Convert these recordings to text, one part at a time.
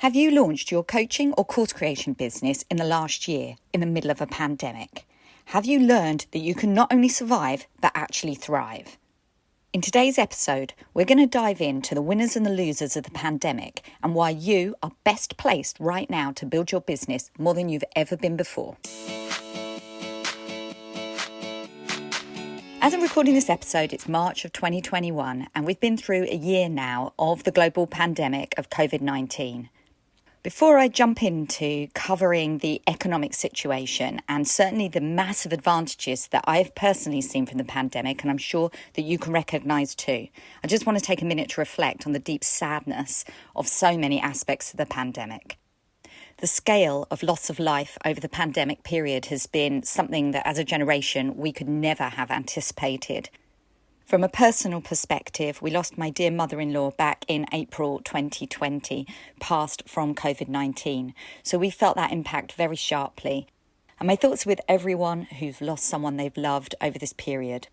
Have you launched your coaching or course creation business in the last year in the middle of a pandemic? Have you learned that you can not only survive, but actually thrive? In today's episode, we're going to dive into the winners and the losers of the pandemic and why you are best placed right now to build your business more than you've ever been before. As I'm recording this episode, it's March of 2021, and we've been through a year now of the global pandemic of COVID-19. Before I jump into covering the economic situation and certainly the massive advantages that I've personally seen from the pandemic, and I'm sure that you can recognise too, I just want to take a minute to reflect on the deep sadness of so many aspects of the pandemic. The scale of loss of life over the pandemic period has been something that as a generation we could never have anticipated. From a personal perspective, we lost my dear mother-in-law back in April 2020, passed from COVID-19. So we felt that impact very sharply. And my thoughts are with everyone who's lost someone they've loved over this period.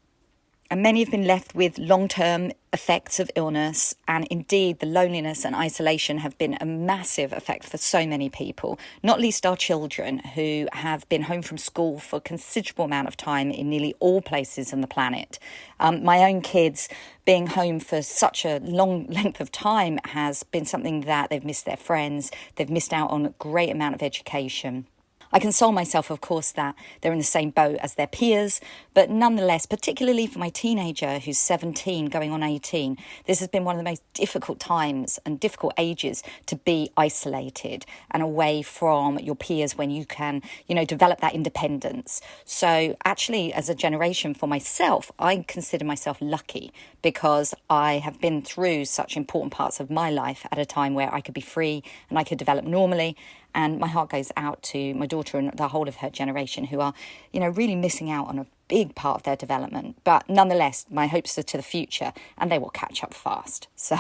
And many have been left with long-term effects of illness, and indeed the loneliness and isolation have been a massive effect for so many people, not least our children who have been home from school for a considerable amount of time in nearly all places on the planet. My own kids being home for such a long length of time has been something that they've missed their friends, they've missed out on a great amount of education. I console myself, of course, that they're in the same boat as their peers, but nonetheless, particularly for my teenager who's 17 going on 18, this has been one of the most difficult times and difficult ages to be isolated and away from your peers when you can, develop that independence. So actually, as a generation for myself, I consider myself lucky because I have been through such important parts of my life at a time where I could be free and I could develop normally. And my heart goes out to my daughter and the whole of her generation who are, really missing out on a big part of their development. But nonetheless, my hopes are to the future and they will catch up fast. So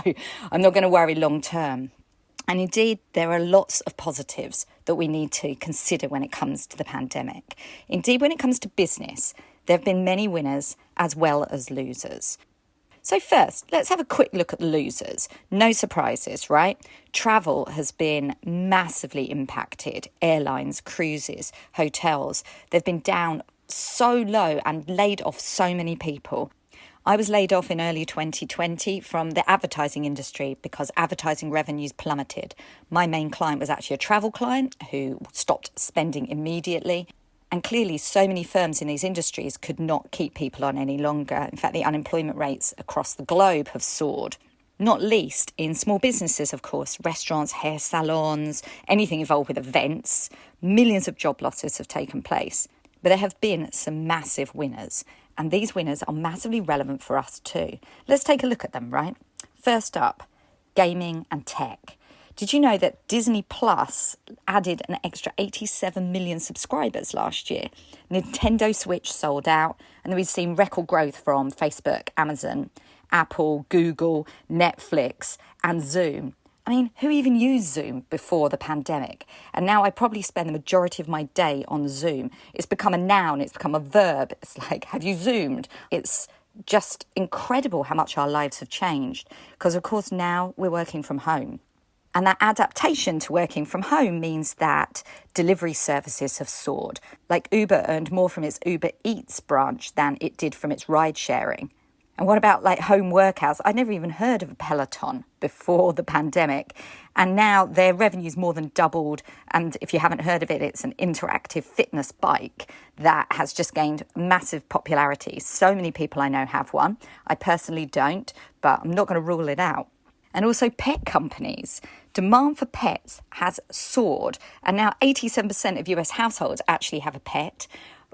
I'm not going to worry long term. And indeed, there are lots of positives that we need to consider when it comes to the pandemic. Indeed, when it comes to business, there have been many winners as well as losers. So first, let's have a quick look at the losers. No surprises, right? Travel has been massively impacted. Airlines, cruises, hotels, they've been down so low and laid off so many people. I was laid off in early 2020 from the advertising industry because advertising revenues plummeted. My main client was actually a travel client who stopped spending immediately. And clearly, so many firms in these industries could not keep people on any longer. In fact, the unemployment rates across the globe have soared. Not least in small businesses, of course, restaurants, hair salons, anything involved with events. Millions of job losses have taken place. But there have been some massive winners. And these winners are massively relevant for us too. Let's take a look at them, right? First up, gaming and tech. Did you know that Disney Plus added an extra 87 million subscribers last year? Nintendo Switch sold out, and we've seen record growth from Facebook, Amazon, Apple, Google, Netflix, and Zoom. I mean, who even used Zoom before the pandemic? And now I probably spend the majority of my day on Zoom. It's become a noun, it's become a verb. It's like, have you Zoomed? It's just incredible how much our lives have changed. Because, of course, now we're working from home. And that adaptation to working from home means that delivery services have soared. Like Uber earned more from its Uber Eats branch than it did from its ride sharing. And what about like home workouts? I'd never even heard of a Peloton before the pandemic. And now their revenue's more than doubled. And if you haven't heard of it, it's an interactive fitness bike that has just gained massive popularity. So many people I know have one. I personally don't, but I'm not going to rule it out. And also pet companies. Demand for pets has soared, and now 87% of US households actually have a pet.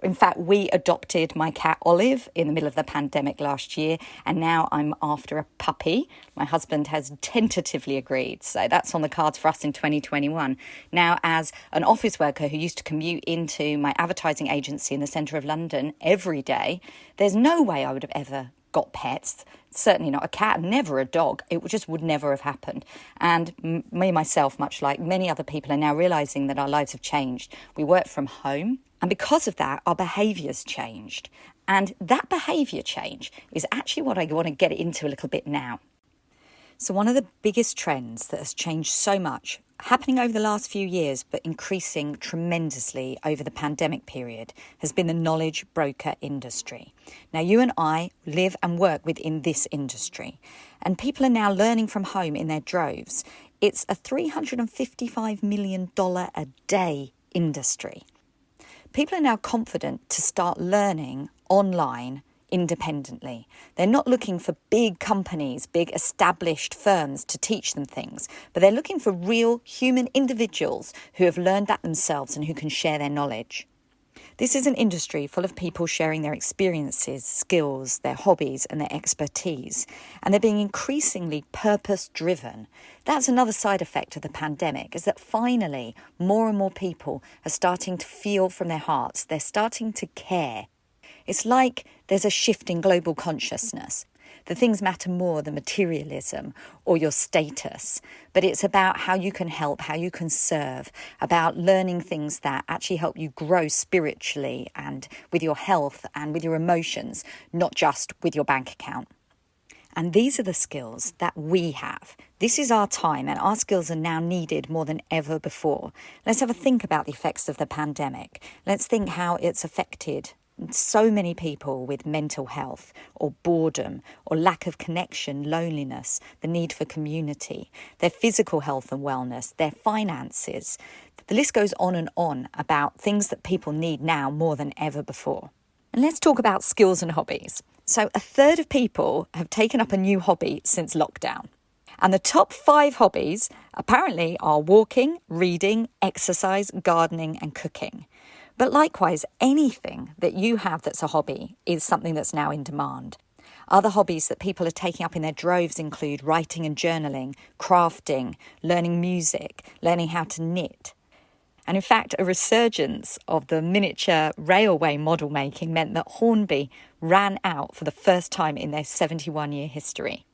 In fact, we adopted my cat Olive in the middle of the pandemic last year, and now I'm after a puppy. My husband has tentatively agreed, so that's on the cards for us in 2021. Now, as an office worker who used to commute into my advertising agency in the centre of London every day, there's no way I would have ever got pets, certainly not a cat, never a dog. It just would never have happened. And me, myself, much like many other people, are now realising that our lives have changed. We work from home, and because of that, our behaviours changed. And that behaviour change is actually what I want to get into a little bit now. So one of the biggest trends that has changed so much, happening over the last few years, but increasing tremendously over the pandemic period, has been the knowledge broker industry. Now, you and I live and work within this industry, and people are now learning from home in their droves. It's a $355 million a day industry. People are now confident to start learning online independently. They're not looking for big companies, big established firms to teach them things, but they're looking for real human individuals who have learned that themselves and who can share their knowledge. This is an industry full of people sharing their experiences, skills, their hobbies and their expertise, and they're being increasingly purpose-driven. That's another side effect of the pandemic, is that finally more and more people are starting to feel from their hearts, they're starting to care. It's like there's a shift in global consciousness. The things matter more than materialism or your status, but it's about how you can help, how you can serve, about learning things that actually help you grow spiritually and with your health and with your emotions, not just with your bank account. And these are the skills that we have. This is our time, and our skills are now needed more than ever before. Let's have a think about the effects of the pandemic. Let's think how it's affected so many people with mental health or boredom or lack of connection, loneliness, the need for community, their physical health and wellness, their finances. The list goes on and on about things that people need now more than ever before. And let's talk about skills and hobbies. So a third of people have taken up a new hobby since lockdown. And the top 5 hobbies apparently are walking, reading, exercise, gardening and cooking. But likewise, anything that you have that's a hobby is something that's now in demand. Other hobbies that people are taking up in their droves include writing and journaling, crafting, learning music, learning how to knit. And in fact, a resurgence of the miniature railway model making meant that Hornby ran out for the first time in their 71-year history.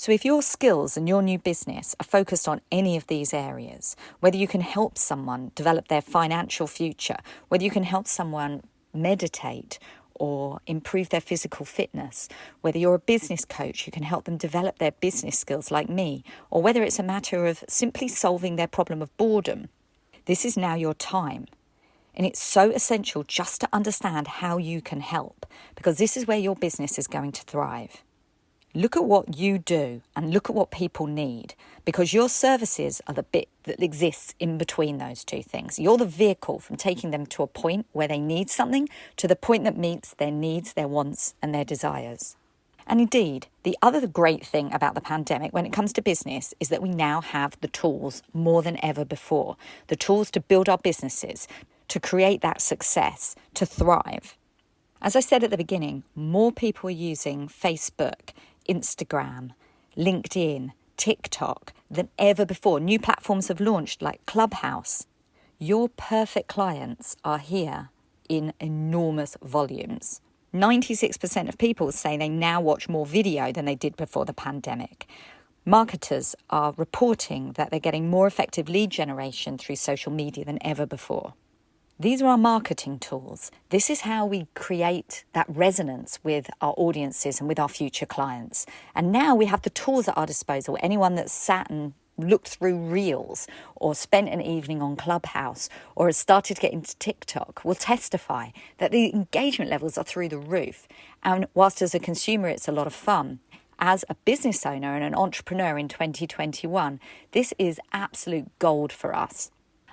So if your skills and your new business are focused on any of these areas, whether you can help someone develop their financial future, whether you can help someone meditate or improve their physical fitness, whether you're a business coach who can help them develop their business skills like me, or whether it's a matter of simply solving their problem of boredom, this is now your time. And it's so essential just to understand how you can help, because this is where your business is going to thrive. Look at what you do and look at what people need, because your services are the bit that exists in between those two things. You're the vehicle from taking them to a point where they need something to the point that meets their needs, their wants and their desires. And indeed, the other great thing about the pandemic when it comes to business is that we now have the tools more than ever before. The tools to build our businesses, to create that success, to thrive. As I said at the beginning, more people are using Facebook, Instagram, LinkedIn, TikTok than ever before. New platforms have launched like Clubhouse. Your perfect clients are here in enormous volumes. 96% of people say they now watch more video than they did before the pandemic. Marketers are reporting that they're getting more effective lead generation through social media than ever before. These are our marketing tools. This is how we create that resonance with our audiences and with our future clients. And now we have the tools at our disposal. Anyone that's sat and looked through Reels or spent an evening on Clubhouse or has started to get into TikTok will testify that the engagement levels are through the roof. And whilst as a consumer it's a lot of fun, as a business owner and an entrepreneur in 2021, this is absolute gold for us.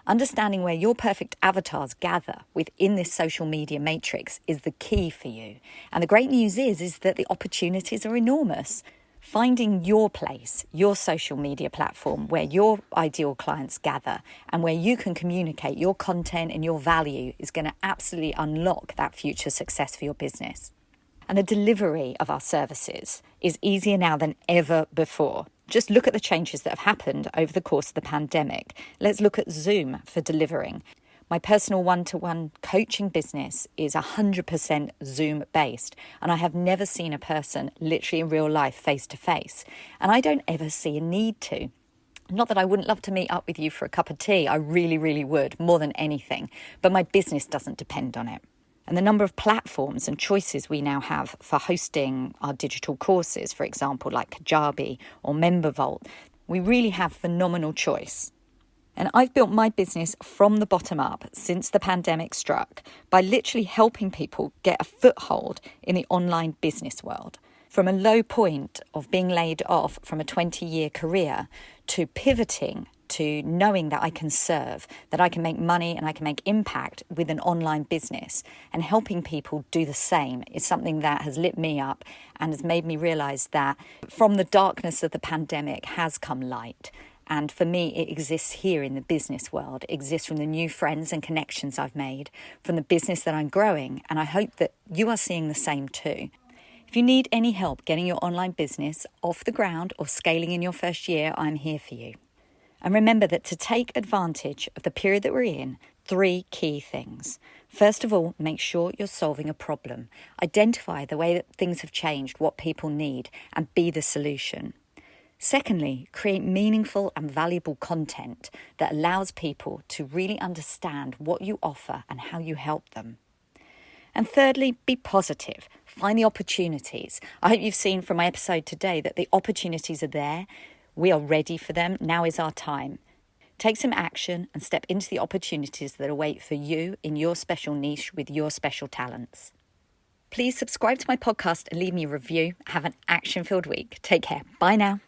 Understanding where your perfect avatars gather within this social media matrix is the key for you. And the great news is that the opportunities are enormous. Finding your place, your social media platform where your ideal clients gather and where you can communicate your content and your value is going to absolutely unlock that future success for your business. And the delivery of our services is easier now than ever before. Just look at the changes that have happened over the course of the pandemic. Let's look at Zoom for delivering. My personal one-to-one coaching business is 100% Zoom-based, and I have never seen a person literally in real life face-to-face, and I don't ever see a need to. Not that I wouldn't love to meet up with you for a cup of tea. I really, really would, more than anything, but my business doesn't depend on it. And the number of platforms and choices we now have for hosting our digital courses, for example, like Kajabi or MemberVault, we really have phenomenal choice. And I've built my business from the bottom up since the pandemic struck by literally helping people get a foothold in the online business world. From a low point of being laid off from a 20-year career to pivoting to knowing that I can serve, that I can make money and I can make impact with an online business, and helping people do the same is something that has lit me up and has made me realise that from the darkness of the pandemic has come light. And for me, it exists here in the business world. It exists from the new friends and connections I've made, from the business that I'm growing, and I hope that you are seeing the same too. If you need any help getting your online business off the ground or scaling in your first year, I'm here for you. And remember that to take advantage of the period that we're in, 3 key things. First of all, make sure you're solving a problem. Identify the way that things have changed, what people need, and be the solution. Secondly, create meaningful and valuable content that allows people to really understand what you offer and how you help them. And thirdly, be positive. Find the opportunities. I hope you've seen from my episode today that the opportunities are there. We are ready for them. Now is our time. Take some action and step into the opportunities that await for you in your special niche with your special talents. Please subscribe to my podcast and leave me a review. Have an action-filled week. Take care. Bye now.